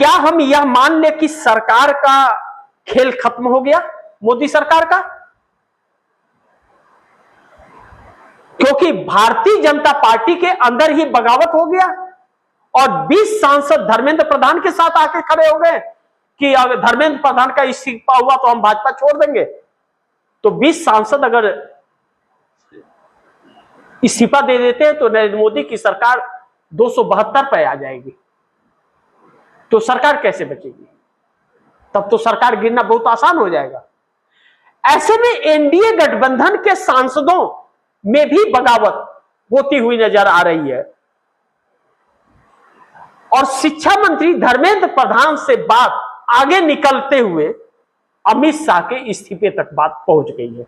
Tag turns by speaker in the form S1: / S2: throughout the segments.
S1: क्या हम यह मान ले कि सरकार का खेल खत्म हो गया, मोदी सरकार का? क्योंकि भारतीय जनता पार्टी के अंदर ही बगावत हो गया और 20 सांसद धर्मेंद्र प्रधान के साथ आके खड़े हो गए कि अगर धर्मेंद्र प्रधान का इस्तीफा हुआ तो हम भाजपा छोड़ देंगे। तो 20 सांसद अगर इस्तीफा दे देते हैं तो नरेंद्र मोदी की सरकार 272 पे आ जाएगी। तो सरकार कैसे बचेगी? तब तो सरकार गिरना बहुत आसान हो जाएगा। ऐसे में एनडीए गठबंधन के सांसदों में भी बगावत होती हुई नजर आ रही है और शिक्षा मंत्री धर्मेंद्र प्रधान से बात आगे निकलते हुए अमित शाह के इस्तीफे तक बात पहुंच गई है।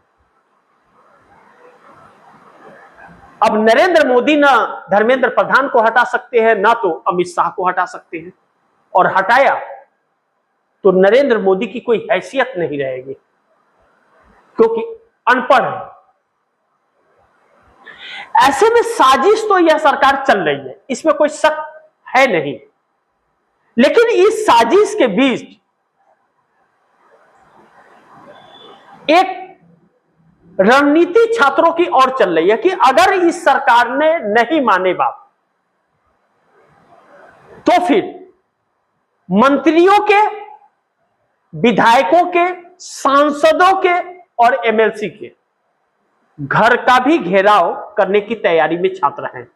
S1: अब नरेंद्र मोदी ना धर्मेंद्र प्रधान को हटा सकते हैं ना तो अमित शाह को हटा सकते हैं, और हटाया तो नरेंद्र मोदी की कोई हैसियत नहीं रहेगी क्योंकि अनपढ़ है। ऐसे में साजिश तो यह सरकार चल रही है, इसमें कोई शक है नहीं, लेकिन इस साजिश के बीच एक रणनीति छात्रों की ओर चल रही है कि अगर इस सरकार ने नहीं माने बात तो फिर मंत्रियों के, विधायकों के, सांसदों के और एमएलसी के घर का भी घेराव करने की तैयारी में छात्र हैं।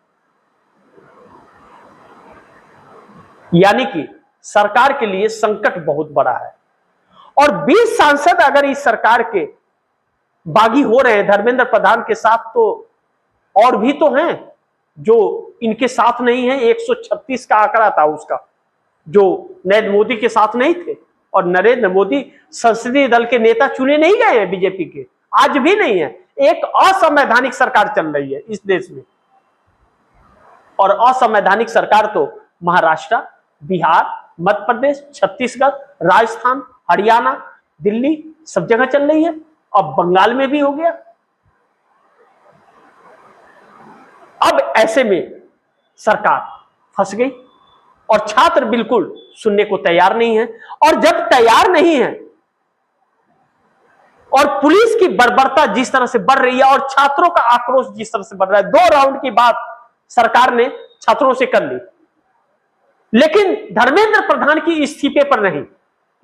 S1: यानी कि सरकार के लिए संकट बहुत बड़ा है और 20 सांसद अगर इस सरकार के बागी हो रहे हैं धर्मेंद्र प्रधान के साथ, तो और भी तो हैं जो इनके साथ नहीं है। 136 का आंकड़ा था उसका, जो नरेंद्र मोदी के साथ नहीं थे, और नरेंद्र मोदी संसदीय दल के नेता चुने नहीं गए हैं बीजेपी के, आज भी नहीं है। एक असंवैधानिक सरकार चल रही है इस देश में, और असंवैधानिक सरकार तो महाराष्ट्र, बिहार, मध्य प्रदेश, छत्तीसगढ़, राजस्थान, हरियाणा, दिल्ली सब जगह चल रही है। अब बंगाल में भी हो गया। अब ऐसे में सरकार फंस गई और छात्र बिल्कुल सुनने को तैयार नहीं है, और जब तैयार नहीं है और पुलिस की बर्बरता जिस तरह से बढ़ रही है और छात्रों का आक्रोश जिस तरह से बढ़ रहा है, 2 राउंड की बात सरकार ने छात्रों से कर ली, लेकिन धर्मेंद्र प्रधान की इस्तीफे पर नहीं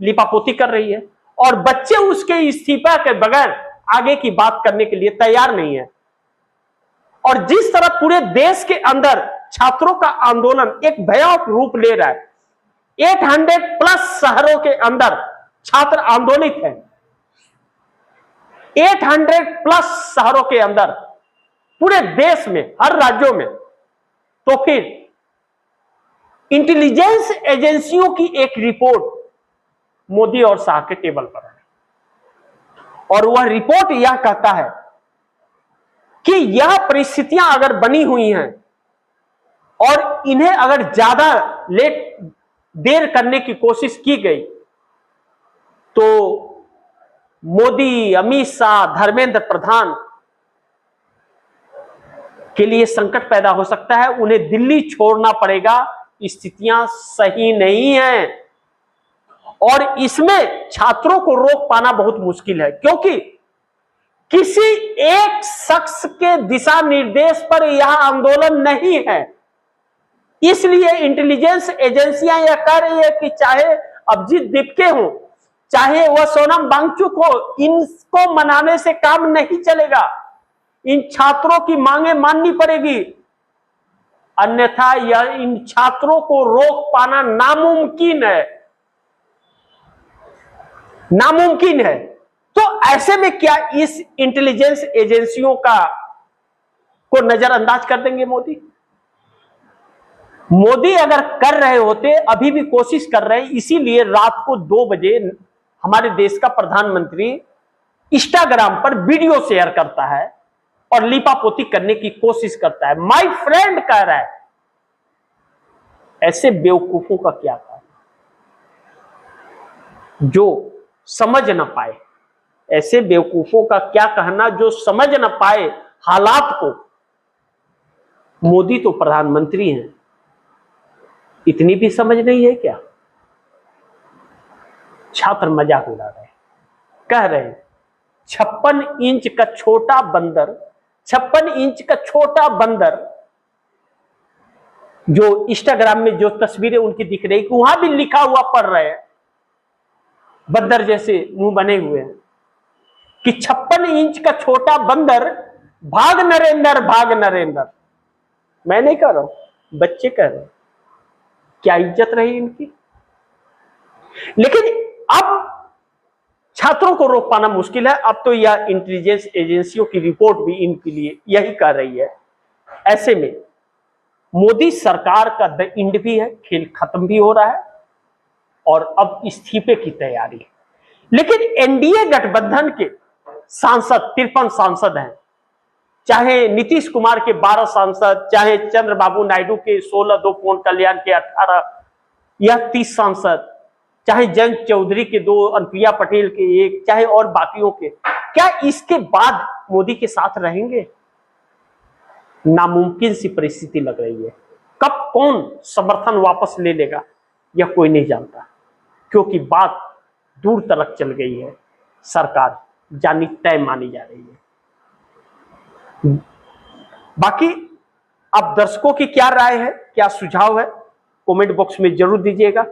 S1: लिपापोती कर रही है और बच्चे उसके इस्तीफा के बगैर आगे की बात करने के लिए तैयार नहीं है। और जिस तरह पूरे देश के अंदर छात्रों का आंदोलन एक भयावह रूप ले रहा है, 800+ शहरों के अंदर छात्र आंदोलित हैं, 800+ शहरों के अंदर पूरे देश में, हर राज्यों में, तो फिर इंटेलिजेंस एजेंसियों की एक रिपोर्ट मोदी और शाह के टेबल पर है और वह रिपोर्ट यह कहता है कि यह परिस्थितियां अगर बनी हुई हैं और इन्हें अगर ज्यादा देर करने की कोशिश की गई तो मोदी, अमित शाह, धर्मेंद्र प्रधान के लिए संकट पैदा हो सकता है। उन्हें दिल्ली छोड़ना पड़ेगा। स्थितियां सही नहीं हैं और इसमें छात्रों को रोक पाना बहुत मुश्किल है, क्योंकि किसी एक शख्स के दिशा निर्देश पर यह आंदोलन नहीं है। इसलिए इंटेलिजेंस एजेंसियां यह कह रही है कि चाहे अभिजीत दीपके हो, चाहे वह सोनम वांगचुक हो, इनको मनाने से काम नहीं चलेगा। इन छात्रों की मांगे माननी पड़ेगी, अन्यथा यह इन छात्रों को रोक पाना नामुमकिन है, नामुमकिन है। तो ऐसे में क्या इस इंटेलिजेंस एजेंसियों को नजरअंदाज कर देंगे मोदी? मोदी अगर कर रहे होते, अभी भी कोशिश कर रहे हैं, इसीलिए रात को 2 बजे हमारे देश का प्रधानमंत्री इंस्टाग्राम पर वीडियो शेयर करता है और लीपापोती करने की कोशिश करता है। माय फ्रेंड कह रहा है। ऐसे बेवकूफों का क्या था जो समझ ना पाए, ऐसे बेवकूफों का क्या कहना जो समझ ना पाए हालात को। मोदी तो प्रधानमंत्री हैं, इतनी भी समझ नहीं है क्या? छात्र मजाक उड़ा रहे हैं, कह रहे हैं 56 इंच का छोटा बंदर, 56 इंच का छोटा बंदर, जो इंस्टाग्राम में जो तस्वीरें उनकी दिख रही, वहां भी लिखा हुआ पढ़ रहे हैं, बंदर जैसे मुंह बने हुए हैं कि 56 इंच का छोटा बंदर, भाग नरेंद्र भाग नरेंद्र। मैं नहीं कह रहा हूं, बच्चे कह रहे हैं। क्या इज्जत रही इनकी। लेकिन अब छात्रों को रोक पाना मुश्किल है। अब तो यह इंटेलिजेंस एजेंसियों की रिपोर्ट भी इनके लिए यही कह रही है। ऐसे में मोदी सरकार का द इंड भी है, खेल खत्म भी हो रहा है और अब इस्तीफे की तैयारी है। लेकिन एनडीए गठबंधन के सांसद 53 सांसद हैं, चाहे नीतीश कुमार के 12 सांसद, चाहे चंद्रबाबू नायडू के 16, 2 पवन कल्याण के 18 या 30 सांसद, चाहे जयंत चौधरी के 2, अनुप्रिया पटेल के 1, चाहे और बाकियों के, क्या इसके बाद मोदी के साथ रहेंगे? नामुमकिन सी परिस्थिति लग रही है। कब कौन समर्थन वापस ले लेगा यह कोई नहीं जानता, क्योंकि बात दूर तक चल गई है। सरकार जानी तय मानी जा रही है। बाकी अब दर्शकों की क्या राय है, क्या सुझाव है, कमेंट बॉक्स में जरूर दीजिएगा।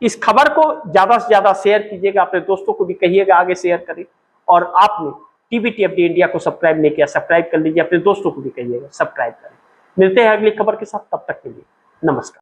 S1: इस खबर को ज्यादा से ज्यादा शेयर कीजिएगा, अपने दोस्तों को भी कहिएगा आगे शेयर करें। और आपने टीबीटी अपडेट इंडिया को सब्सक्राइब नहीं किया, सब्सक्राइब कर लीजिए, अपने दोस्तों को भी कहिएगा सब्सक्राइब करें। मिलते हैं अगली खबर के साथ, तब तक के लिए नमस्कार।